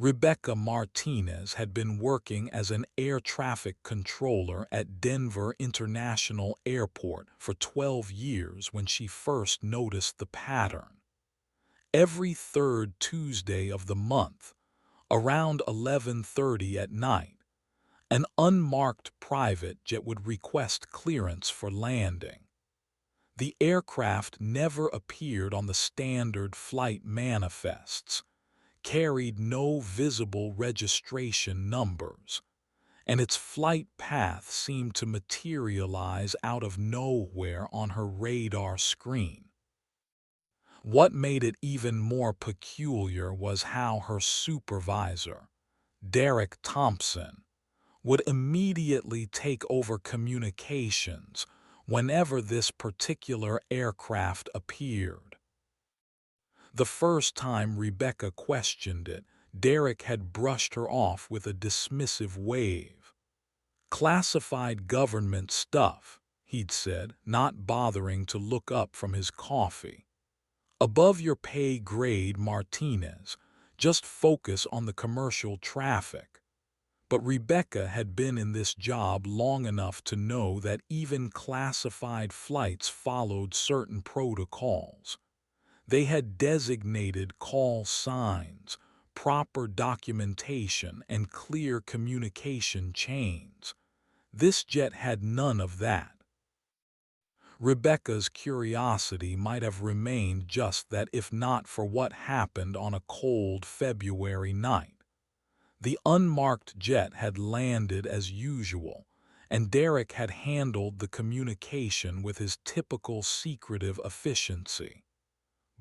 Rebecca Martinez had been working as an air traffic controller at Denver International Airport for 12 years when she first noticed the pattern. Every third Tuesday of the month, around 11:30 at night, an unmarked private jet would request clearance for landing. The aircraft never appeared on the standard flight manifests, carried no visible registration numbers, and its flight path seemed to materialize out of nowhere on her radar screen. What made it even more peculiar was how her supervisor, Derek Thompson, would immediately take over communications whenever this particular aircraft appeared. The first time Rebecca questioned it, Derek had brushed her off with a dismissive wave. Classified government stuff, he'd said, not bothering to look up from his coffee. Above your pay grade, Martinez. Just focus on the commercial traffic. But Rebecca had been in this job long enough to know that even classified flights followed certain protocols. They had designated call signs, proper documentation, and clear communication chains. This jet had none of that. Rebecca's curiosity might have remained just that if not for what happened on a cold February night. The unmarked jet had landed as usual, and Derek had handled the communication with his typical secretive efficiency.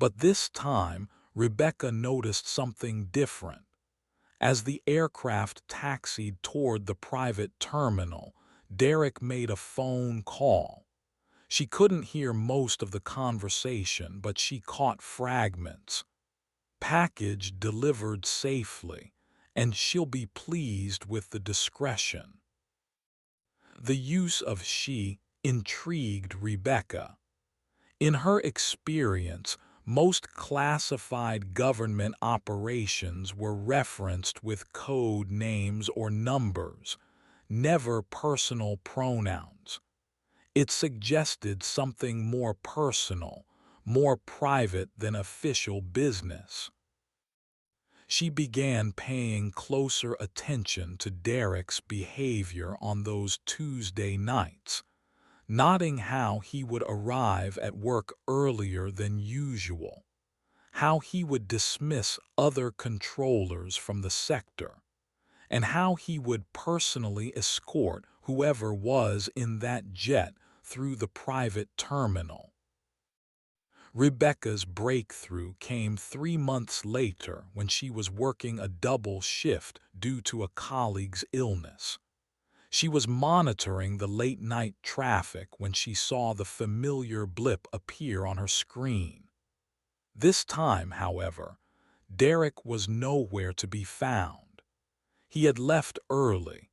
But this time, Rebecca noticed something different. As the aircraft taxied toward the private terminal, Derek made a phone call. She couldn't hear most of the conversation, but she caught fragments. Package delivered safely, and she'll be pleased with the discretion. The use of she intrigued Rebecca. In her experience, most classified government operations were referenced with code names or numbers, never personal pronouns. It suggested something more personal, more private than official business. She began paying closer attention to Derek's behavior on those Tuesday nights, noting how he would arrive at work earlier than usual, how he would dismiss other controllers from the sector, and how he would personally escort whoever was in that jet through the private terminal. Rebecca's breakthrough came 3 months later when she was working a double shift due to a colleague's illness. She was monitoring the late-night traffic when she saw the familiar blip appear on her screen. This time, however, Derek was nowhere to be found. He had left early,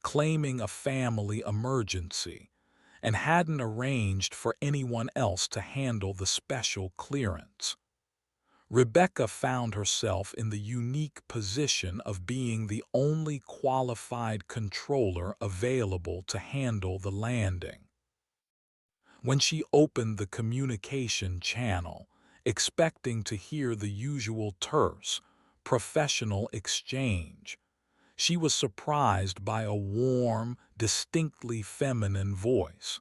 claiming a family emergency, and hadn't arranged for anyone else to handle the special clearance. Rebecca found herself in the unique position of being the only qualified controller available to handle the landing. When she opened the communication channel, expecting to hear the usual terse, professional exchange, she was surprised by a warm, distinctly feminine voice.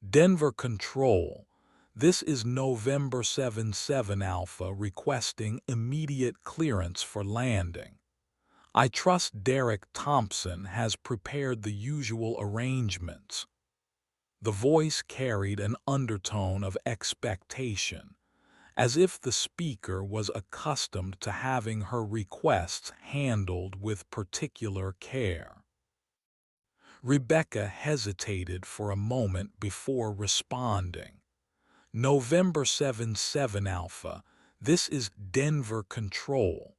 Denver Control, this is November 77 Alpha requesting immediate clearance for landing. I trust Derek Thompson has prepared the usual arrangements. The voice carried an undertone of expectation, as if the speaker was accustomed to having her requests handled with particular care. Rebecca hesitated for a moment before responding. November 77 Alpha, this is Denver Control.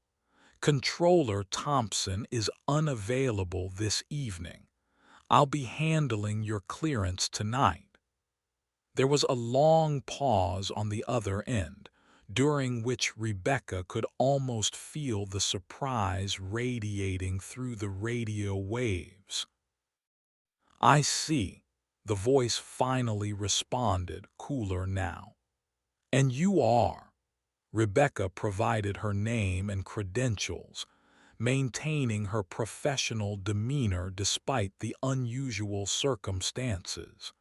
Controller Thompson is unavailable this evening. I'll be handling your clearance tonight. There was a long pause on the other end, during which Rebecca could almost feel the surprise radiating through the radio waves. "I see," the voice finally responded, cooler now. "And you are." Rebecca provided her name and credentials, maintaining her professional demeanor despite the unusual circumstances.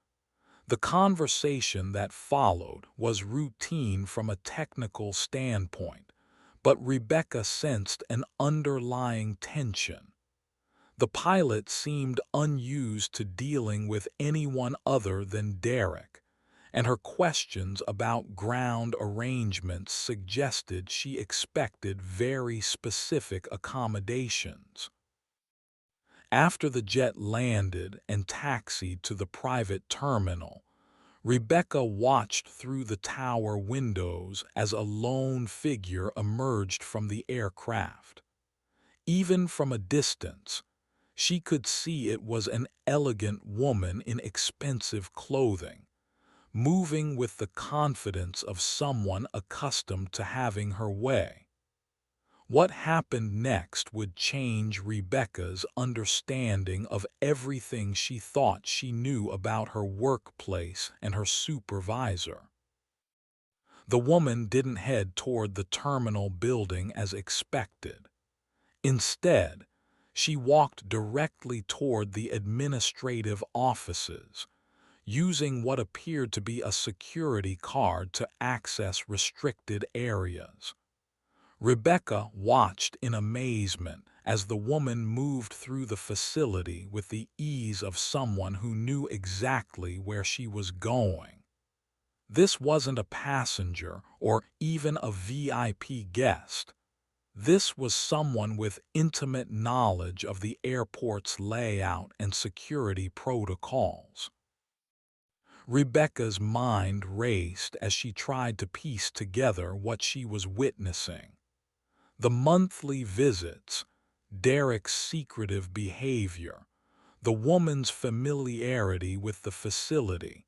The conversation that followed was routine from a technical standpoint, but Rebecca sensed an underlying tension. The pilot seemed unused to dealing with anyone other than Derek, and her questions about ground arrangements suggested she expected very specific accommodations. After the jet landed and taxied to the private terminal, Rebecca watched through the tower windows as a lone figure emerged from the aircraft. Even from a distance, she could see it was an elegant woman in expensive clothing, moving with the confidence of someone accustomed to having her way. What happened next would change Rebecca's understanding of everything she thought she knew about her workplace and her supervisor. The woman didn't head toward the terminal building as expected. Instead, she walked directly toward the administrative offices, using what appeared to be a security card to access restricted areas. Rebecca watched in amazement as the woman moved through the facility with the ease of someone who knew exactly where she was going. This wasn't a passenger or even a VIP guest. This was someone with intimate knowledge of the airport's layout and security protocols. Rebecca's mind raced as she tried to piece together what she was witnessing. The monthly visits, Derek's secretive behavior, the woman's familiarity with the facility.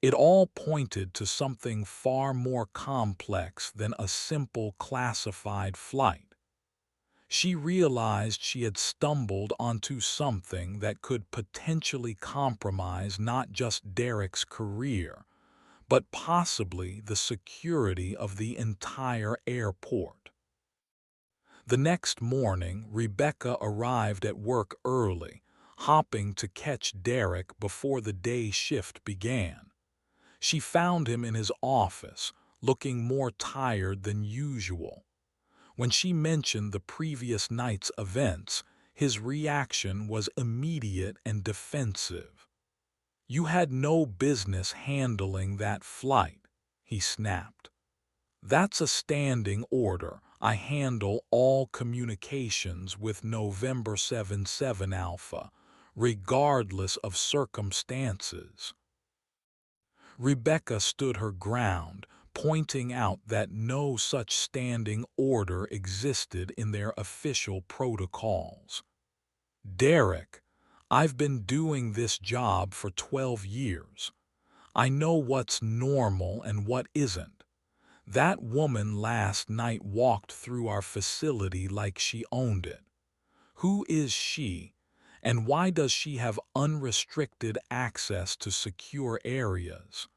It all pointed to something far more complex than a simple classified flight. She realized she had stumbled onto something that could potentially compromise not just Derek's career, but possibly the security of the entire airport. The next morning, Rebecca arrived at work early, hopping to catch Derek before the day shift began. She found him in his office, looking more tired than usual. When she mentioned the previous night's events, his reaction was immediate and defensive. "You had no business handling that flight," he snapped. "That's a standing order. I handle all communications with November 77 Alpha, regardless of circumstances." Rebecca stood her ground, pointing out that no such standing order existed in their official protocols. "Derek, I've been doing this job for 12 years. I know what's normal and what isn't. That woman last night walked through our facility like she owned it. Who is she, and why does she have unrestricted access to secure areas?"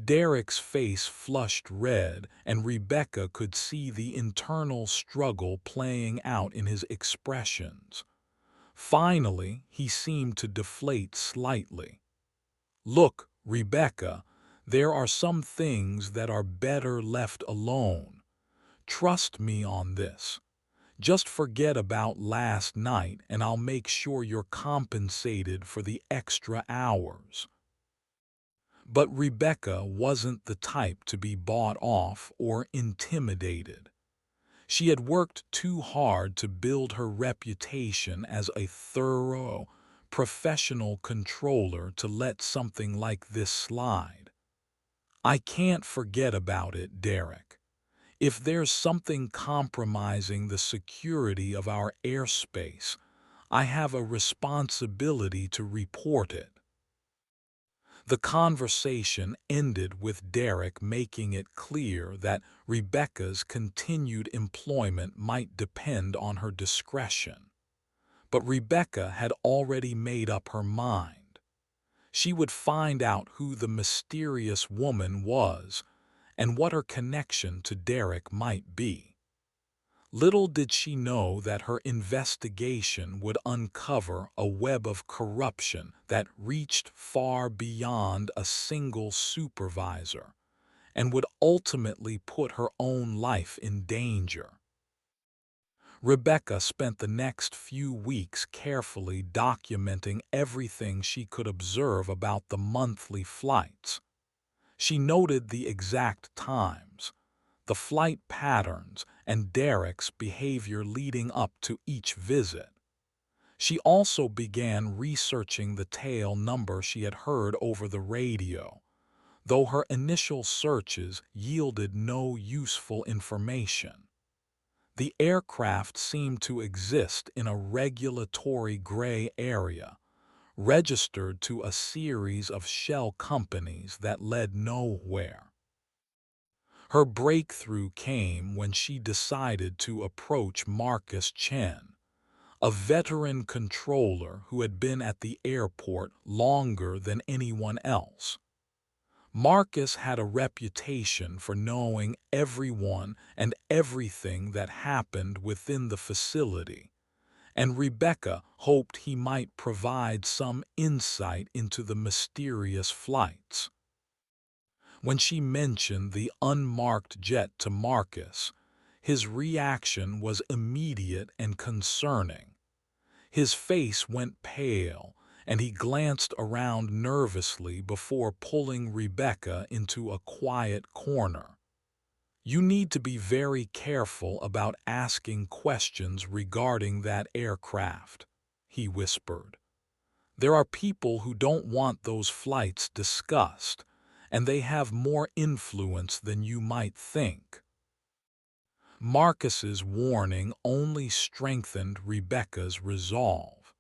Derek's face flushed red, and Rebecca could see the internal struggle playing out in his expressions. Finally, he seemed to deflate slightly. "Look, Rebecca, there are some things that are better left alone. Trust me on this. Just forget about last night and I'll make sure you're compensated for the extra hours." But Rebecca wasn't the type to be bought off or intimidated. She had worked too hard to build her reputation as a thorough, professional controller to let something like this slide. "I can't forget about it, Derek. If there's something compromising the security of our airspace, I have a responsibility to report it." The conversation ended with Derek making it clear that Rebecca's continued employment might depend on her discretion. But Rebecca had already made up her mind. She would find out who the mysterious woman was and what her connection to Derek might be. Little did she know that her investigation would uncover a web of corruption that reached far beyond a single supervisor and would ultimately put her own life in danger. Rebecca spent the next few weeks carefully documenting everything she could observe about the monthly flights. She noted the exact times, the flight patterns, and Derek's behavior leading up to each visit. She also began researching the tail number she had heard over the radio, though her initial searches yielded no useful information. The aircraft seemed to exist in a regulatory gray area, registered to a series of shell companies that led nowhere. Her breakthrough came when she decided to approach Marcus Chen, a veteran controller who had been at the airport longer than anyone else. Marcus had a reputation for knowing everyone and everything that happened within the facility, and Rebecca hoped he might provide some insight into the mysterious flights. When she mentioned the unmarked jet to Marcus, his reaction was immediate and concerning. His face went pale, and he glanced around nervously before pulling Rebecca into a quiet corner. "You need to be very careful about asking questions regarding that aircraft," he whispered. "There are people who don't want those flights discussed, and they have more influence than you might think." Marcus's warning only strengthened Rebecca's resolve.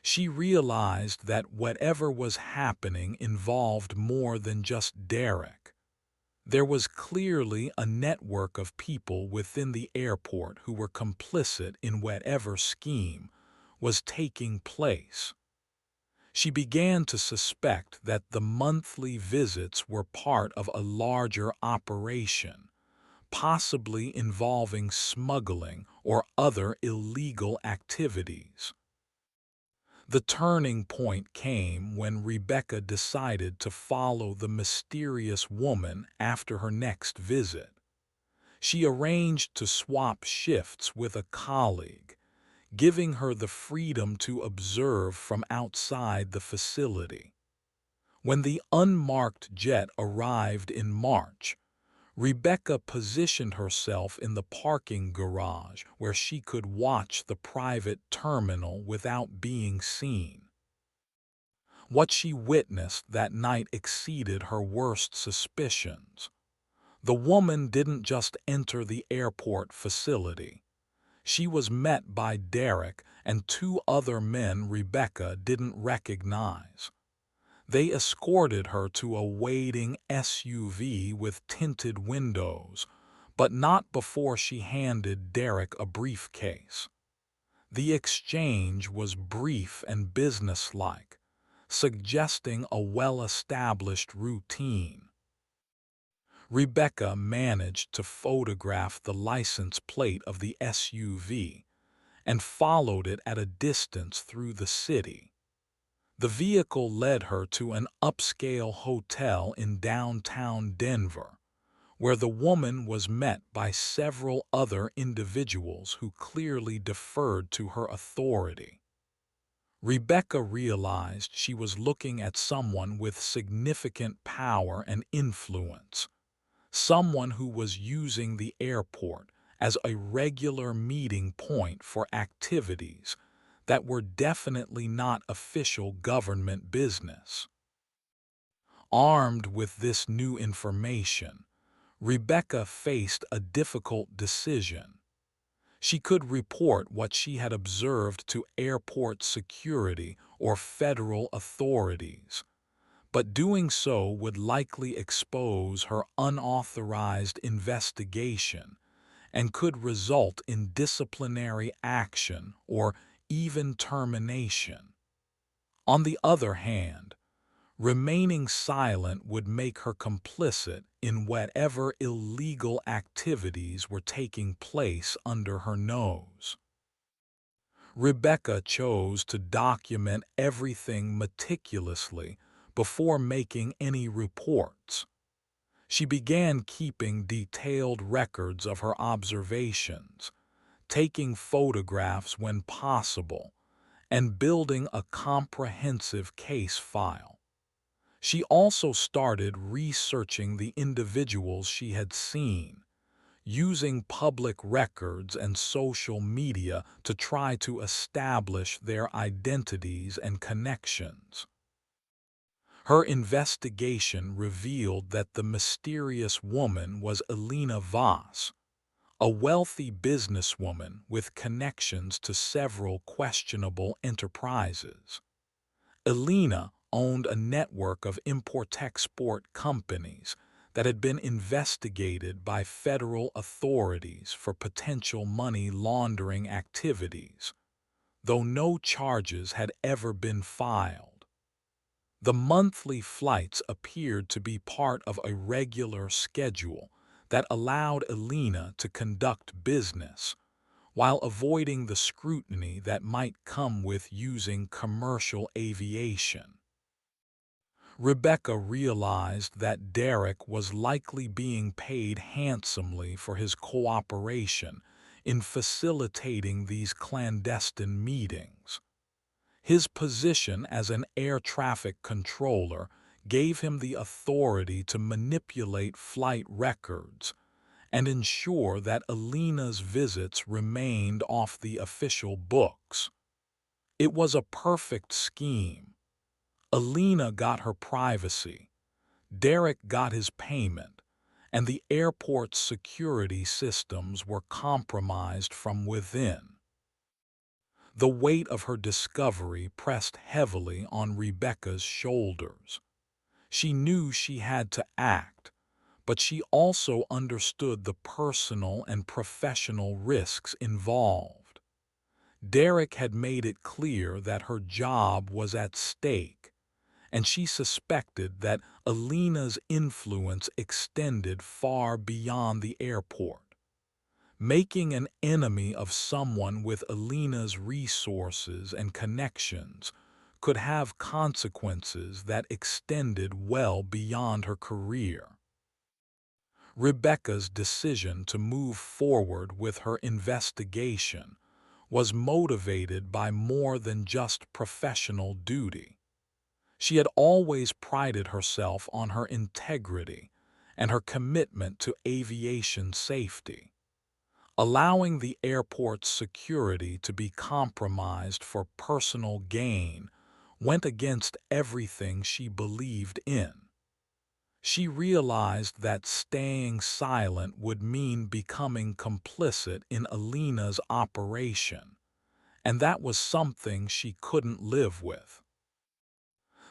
She realized that whatever was happening involved more than just Derek. There was clearly a network of people within the airport who were complicit in whatever scheme was taking place. She began to suspect that the monthly visits were part of a larger operation, possibly involving smuggling or other illegal activities. The turning point came when Rebecca decided to follow the mysterious woman after her next visit. She arranged to swap shifts with a colleague, giving her the freedom to observe from outside the facility. When the unmarked jet arrived in March, Rebecca positioned herself in the parking garage where she could watch the private terminal without being seen. What she witnessed that night exceeded her worst suspicions. The woman didn't just enter the airport facility. She was met by Derek and two other men Rebecca didn't recognize. They escorted her to a waiting SUV with tinted windows, but not before she handed Derek a briefcase. The exchange was brief and businesslike, suggesting a well-established routine. Rebecca managed to photograph the license plate of the SUV and followed it at a distance through the city. The vehicle led her to an upscale hotel in downtown Denver, where the woman was met by several other individuals who clearly deferred to her authority. Rebecca realized she was looking at someone with significant power and influence, someone who was using the airport as a regular meeting point for activities that were definitely not official government business. Armed with this new information, Rebecca faced a difficult decision. She could report what she had observed to airport security or federal authorities, but doing so would likely expose her unauthorized investigation and could result in disciplinary action or even termination. On the other hand, remaining silent would make her complicit in whatever illegal activities were taking place under her nose. Rebecca chose to document everything meticulously before making any reports. She began keeping detailed records of her observations, taking photographs when possible, and building a comprehensive case file. She also started researching the individuals she had seen, using public records and social media to try to establish their identities and connections. Her investigation revealed that the mysterious woman was Elena Voss, a wealthy businesswoman with connections to several questionable enterprises. Elena owned a network of import-export companies that had been investigated by federal authorities for potential money laundering activities, though no charges had ever been filed. The monthly flights appeared to be part of a regular schedule that allowed Elena to conduct business while avoiding the scrutiny that might come with using commercial aviation. Rebecca realized that Derek was likely being paid handsomely for his cooperation in facilitating these clandestine meetings. His position as an air traffic controller gave him the authority to manipulate flight records and ensure that Elena's visits remained off the official books. It was a perfect scheme. Elena got her privacy, Derek got his payment, and the airport's security systems were compromised from within. The weight of her discovery pressed heavily on Rebecca's shoulders. She knew she had to act, but she also understood the personal and professional risks involved. Derek had made it clear that her job was at stake, and she suspected that Elena's influence extended far beyond the airport. Making an enemy of someone with Elena's resources and connections could have consequences that extended well beyond her career. Rebecca's decision to move forward with her investigation was motivated by more than just professional duty. She had always prided herself on her integrity and her commitment to aviation safety. Allowing the airport's security to be compromised for personal gain went against everything she believed in. She realized that staying silent would mean becoming complicit in Elena's operation, and that was something she couldn't live with.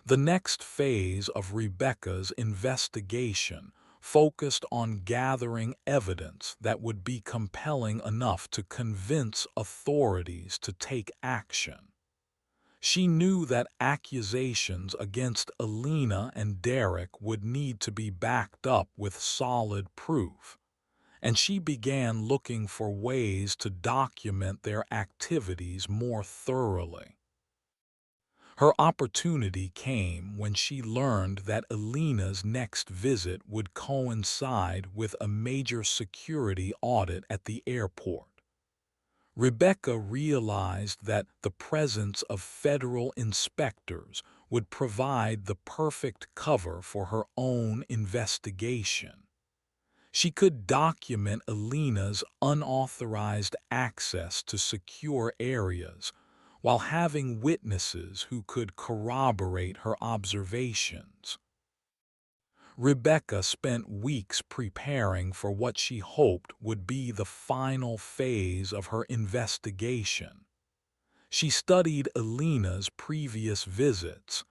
The next phase of Rebecca's investigation focused on gathering evidence that would be compelling enough to convince authorities to take action. She knew that accusations against Elena and Derek would need to be backed up with solid proof, and she began looking for ways to document their activities more thoroughly. Her opportunity came when she learned that Elena's next visit would coincide with a major security audit at the airport. Rebecca realized that the presence of federal inspectors would provide the perfect cover for her own investigation. She could document Elena's unauthorized access to secure areas while having witnesses who could corroborate her observations. Rebecca spent weeks preparing for what she hoped would be the final phase of her investigation. She studied Elena's previous visits,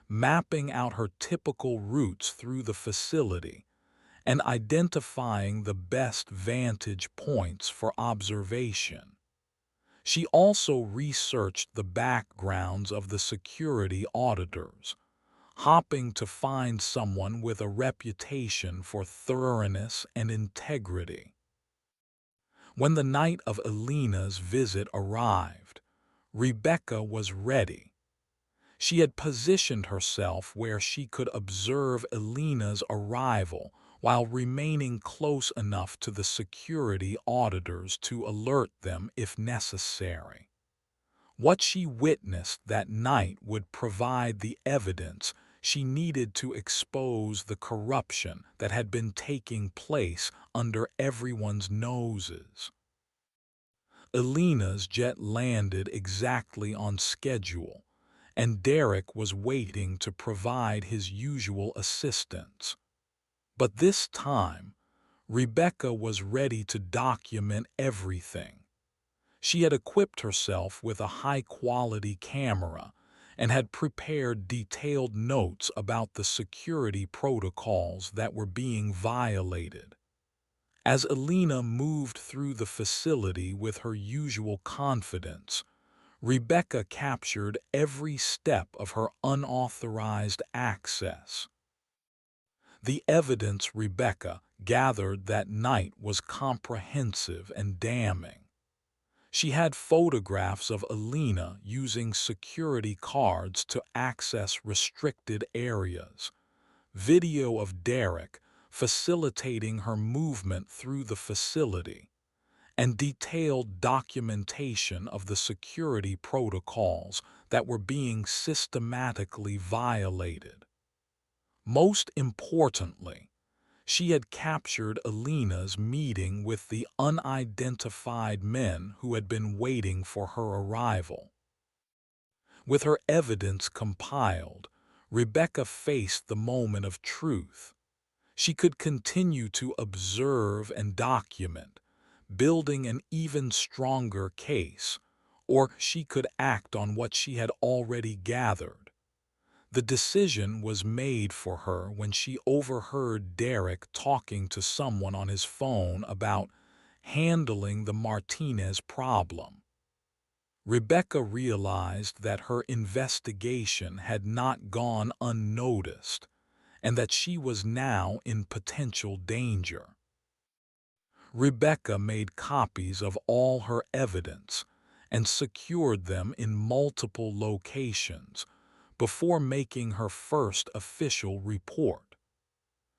mapping out her typical routes through the facility and identifying the best vantage points for observation. She also researched the backgrounds of the security auditors, hoping to find someone with a reputation for thoroughness and integrity. When the night of Alina's visit arrived, Rebecca was ready. She had positioned herself where she could observe Alina's arrival while remaining close enough to the security auditors to alert them if necessary. What she witnessed that night would provide the evidence she needed to expose the corruption that had been taking place under everyone's noses. Alina's jet landed exactly on schedule, and Derek was waiting to provide his usual assistance. But this time, Rebecca was ready to document everything. She had equipped herself with a high-quality camera and had prepared detailed notes about the security protocols that were being violated. As Alina moved through the facility with her usual confidence, Rebecca captured every step of her unauthorized access. The evidence Rebecca gathered that night was comprehensive and damning. She had photographs of Alina using security cards to access restricted areas, video of Derek facilitating her movement through the facility, and detailed documentation of the security protocols that were being systematically violated. Most importantly, she had captured Alina's meeting with the unidentified men who had been waiting for her arrival. With her evidence compiled, Rebecca faced the moment of truth. She could continue to observe and document, building an even stronger case, or she could act on what she had already gathered. The decision was made for her when she overheard Derek talking to someone on his phone about handling the Martinez problem. Rebecca realized that her investigation had not gone unnoticed and that she was now in potential danger. Rebecca made copies of all her evidence and secured them in multiple locations before making her first official report.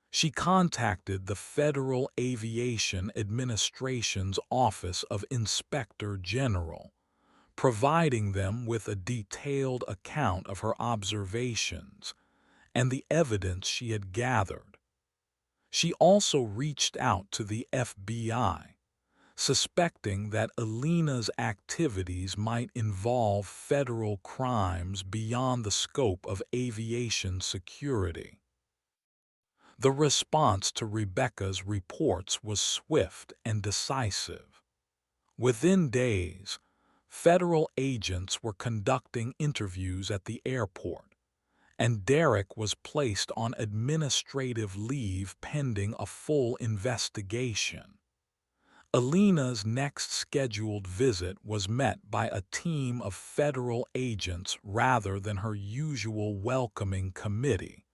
She contacted the Federal Aviation Administration's Office of Inspector General, providing them with a detailed account of her observations and the evidence she had gathered. She also reached out to the FBI, suspecting that Alina's activities might involve federal crimes beyond the scope of aviation security. The response to Rebecca's reports was swift and decisive. Within days, federal agents were conducting interviews at the airport, and Derek was placed on administrative leave pending a full investigation. Alina's next scheduled visit was met by a team of federal agents rather than her usual welcoming committee,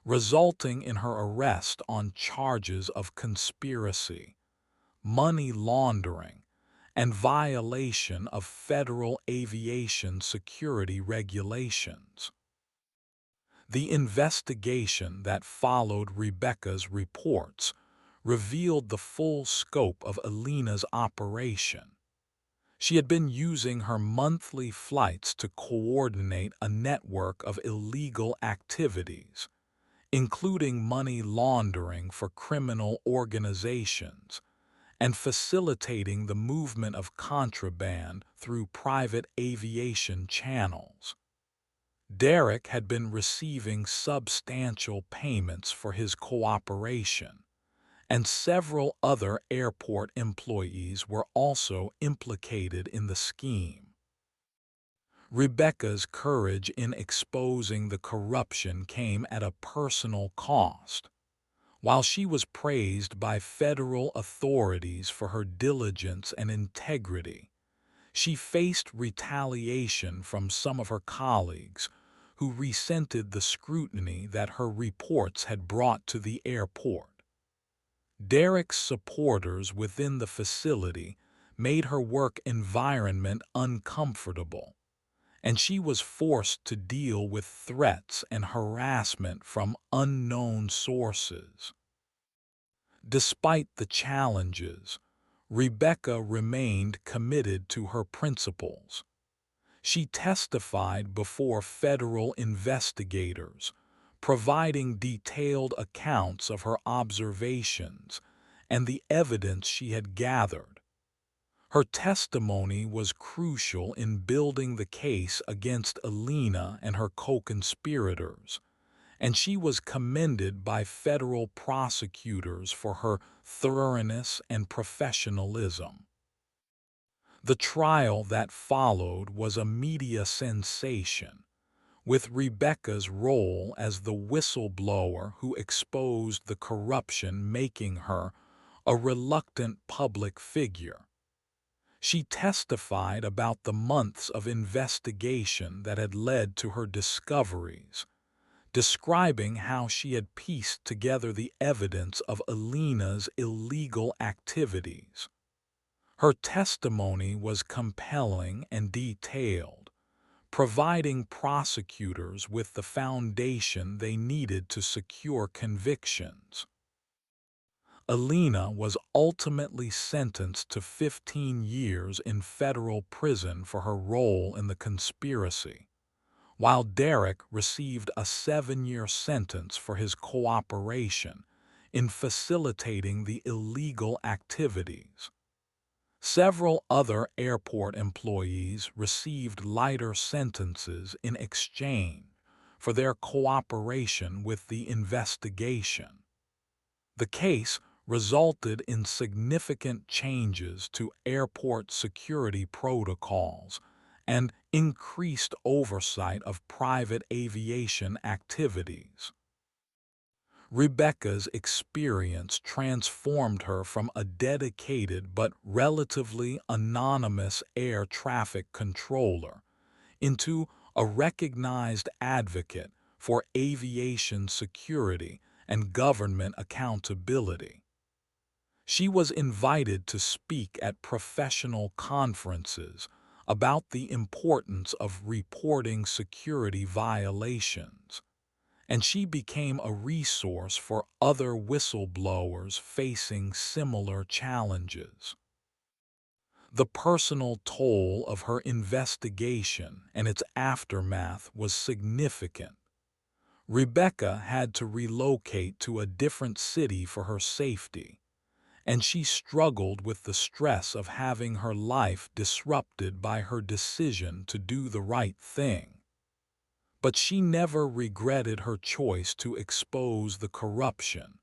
resulting in her arrest on charges of conspiracy, money laundering, and violation of federal aviation security regulations. The investigation that followed Rebecca's reports revealed the full scope of Alina's operation. She had been using her monthly flights to coordinate a network of illegal activities, including money laundering for criminal organizations and facilitating the movement of contraband through private aviation channels. Derek had been receiving substantial payments for his cooperation, and several other airport employees were also implicated in the scheme. Rebecca's courage in exposing the corruption came at a personal cost. While she was praised by federal authorities for her diligence and integrity, she faced retaliation from some of her colleagues who resented the scrutiny that her reports had brought to the airport. Derek's supporters within the facility made her work environment uncomfortable, and she was forced to deal with threats and harassment from unknown sources. Despite the challenges, Rebecca remained committed to her principles. She testified before federal investigators, providing detailed accounts of her observations and the evidence she had gathered. Her testimony was crucial in building the case against Alina and her co-conspirators, and she was commended by federal prosecutors for her thoroughness and professionalism. The trial that followed was a media sensation, with Rebecca's role as the whistleblower who exposed the corruption making her a reluctant public figure. She testified about the months of investigation that had led to her discoveries, describing how she had pieced together the evidence of Alina's illegal activities. Her testimony was compelling and detailed, providing prosecutors with the foundation they needed to secure convictions. Alina was ultimately sentenced to 15 years in federal prison for her role in the conspiracy, while Derek received a 7-year sentence for his cooperation in facilitating the illegal activities. Several other airport employees received lighter sentences in exchange for their cooperation with the investigation. The case resulted in significant changes to airport security protocols and increased oversight of private aviation activities. Rebecca's experience transformed her from a dedicated but relatively anonymous air traffic controller into a recognized advocate for aviation security and government accountability. She was invited to speak at professional conferences about the importance of reporting security violations, and she became a resource for other whistleblowers facing similar challenges. The personal toll of her investigation and its aftermath was significant. Rebecca had to relocate to a different city for her safety, and she struggled with the stress of having her life disrupted by her decision to do the right thing. But she never regretted her choice to expose the corruption,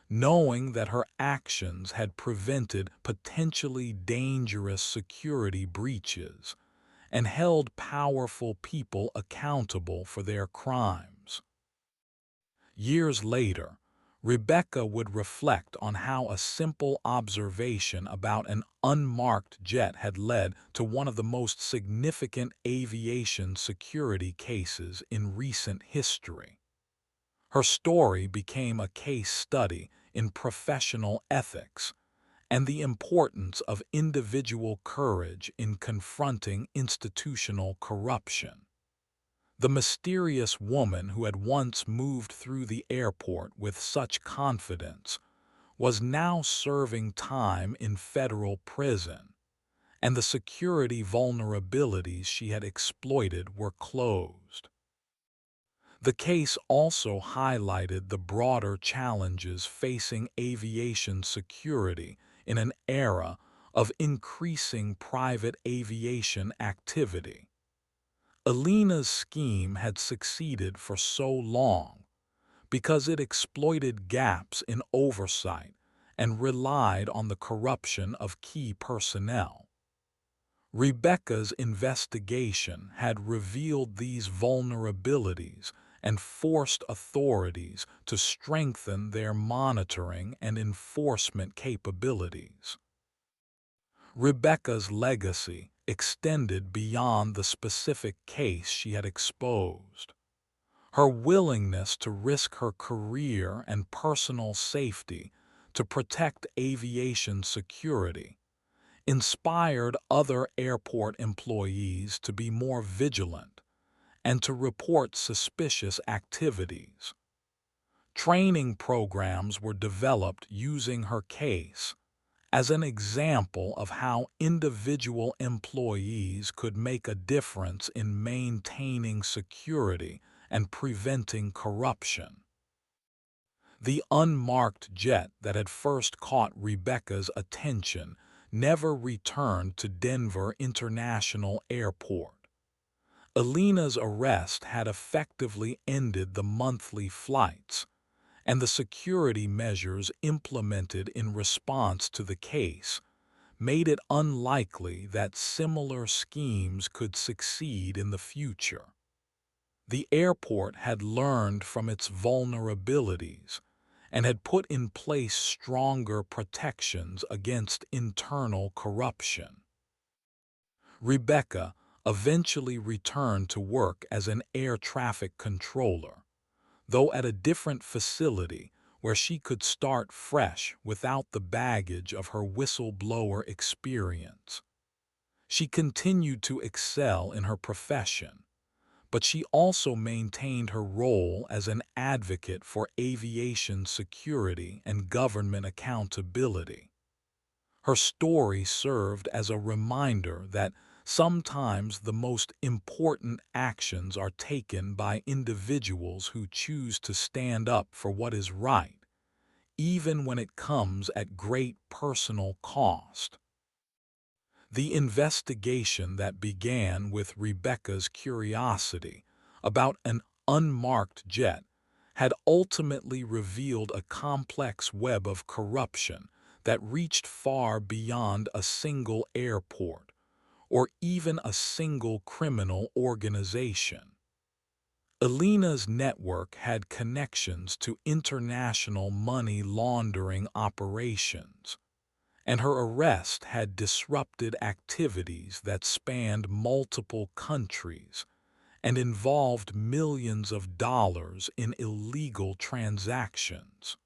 knowing that her actions had prevented potentially dangerous security breaches and held powerful people accountable for their crimes. Years later, Rebecca would reflect on how a simple observation about an unmarked jet had led to one of the most significant aviation security cases in recent history. Her story became a case study in professional ethics and the importance of individual courage in confronting institutional corruption. The mysterious woman who had once moved through the airport with such confidence was now serving time in federal prison, and the security vulnerabilities she had exploited were closed. The case also highlighted the broader challenges facing aviation security in an era of increasing private aviation activity. Alina's scheme had succeeded for so long because it exploited gaps in oversight and relied on the corruption of key personnel. Rebecca's investigation had revealed these vulnerabilities and forced authorities to strengthen their monitoring and enforcement capabilities. Rebecca's legacy extended beyond the specific case she had exposed. Her willingness to risk her career and personal safety to protect aviation security inspired other airport employees to be more vigilant and to report suspicious activities. Training programs were developed using her case as an example of how individual employees could make a difference in maintaining security and preventing corruption. The unmarked jet that had first caught Rebecca's attention never returned to Denver International Airport. Alina's arrest had effectively ended the monthly flights, and the security measures implemented in response to the case made it unlikely that similar schemes could succeed in the future. The airport had learned from its vulnerabilities and had put in place stronger protections against internal corruption. Rebecca eventually returned to work as an air traffic controller, though at a different facility where she could start fresh without the baggage of her whistleblower experience. She continued to excel in her profession, but she also maintained her role as an advocate for aviation security and government accountability. Her story served as a reminder that sometimes the most important actions are taken by individuals who choose to stand up for what is right, even when it comes at great personal cost. The investigation that began with Rebecca's curiosity about an unmarked jet had ultimately revealed a complex web of corruption that reached far beyond a single airport or even a single criminal organization. Alina's network had connections to international money laundering operations, and her arrest had disrupted activities that spanned multiple countries and involved millions of dollars in illegal transactions.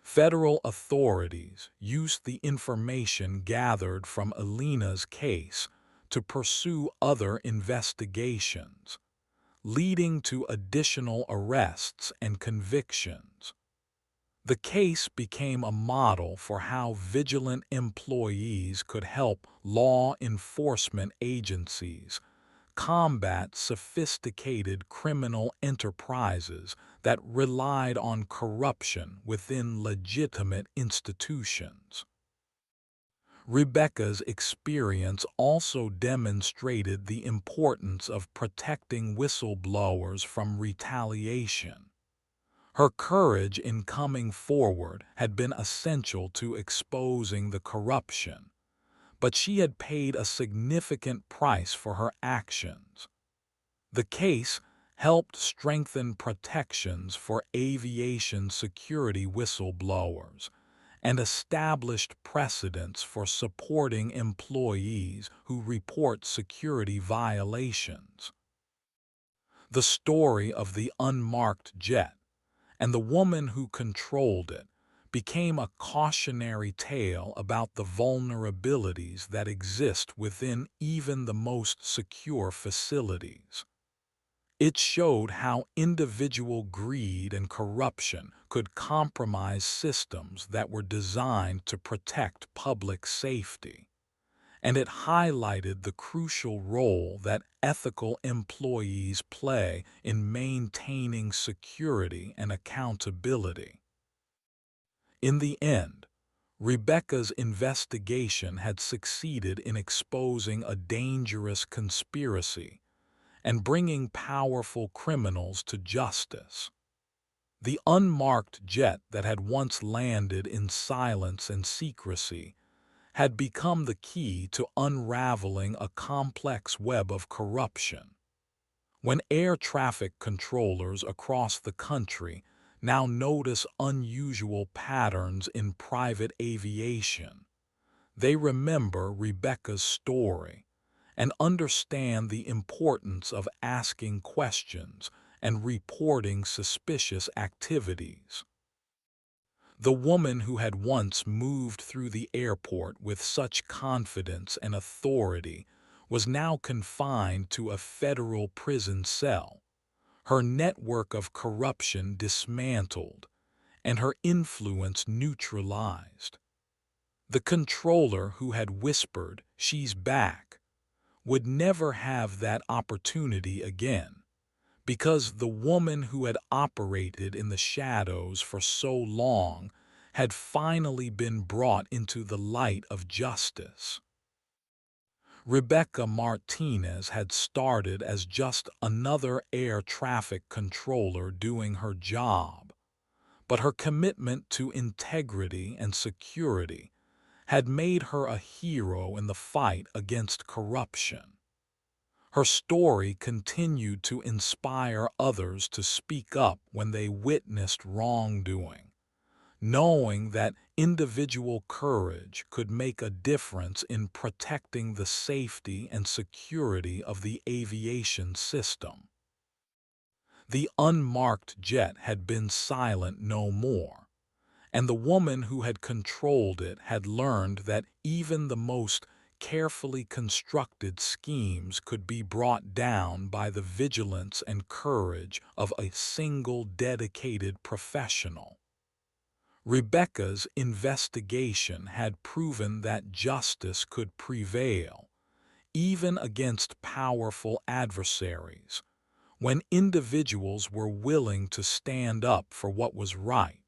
Federal authorities used the information gathered from Alina's case to pursue other investigations, leading to additional arrests and convictions. The case became a model for how vigilant employees could help law enforcement agencies combat sophisticated criminal enterprises that relied on corruption within legitimate institutions. Rebecca's experience also demonstrated the importance of protecting whistleblowers from retaliation. Her courage in coming forward had been essential to exposing the corruption, but she had paid a significant price for her actions. The case helped strengthen protections for aviation security whistleblowers and established precedents for supporting employees who report security violations. The story of the unmarked jet and the woman who controlled it became a cautionary tale about the vulnerabilities that exist within even the most secure facilities. It showed how individual greed and corruption could compromise systems that were designed to protect public safety. And it highlighted the crucial role that ethical employees play in maintaining security and accountability. In the end, Rebecca's investigation had succeeded in exposing a dangerous conspiracy and bringing powerful criminals to justice. The unmarked jet that had once landed in silence and secrecy had become the key to unraveling a complex web of corruption. When air traffic controllers across the country now notice unusual patterns in private aviation, they remember Rebecca's story and understand the importance of asking questions and reporting suspicious activities. The woman who had once moved through the airport with such confidence and authority was now confined to a federal prison cell, her network of corruption dismantled, and her influence neutralized. The controller who had whispered, "She's back," would never have that opportunity again, because the woman who had operated in the shadows for so long had finally been brought into the light of justice. Rebecca Martinez had started as just another air traffic controller doing her job, but her commitment to integrity and security had made her a hero in the fight against corruption. Her story continued to inspire others to speak up when they witnessed wrongdoing, knowing that individual courage could make a difference in protecting the safety and security of the aviation system. The unmarked jet had been silent no more, and the woman who had controlled it had learned that even the most carefully constructed schemes could be brought down by the vigilance and courage of a single dedicated professional. Rebecca's investigation had proven that justice could prevail, even against powerful adversaries, when individuals were willing to stand up for what was right.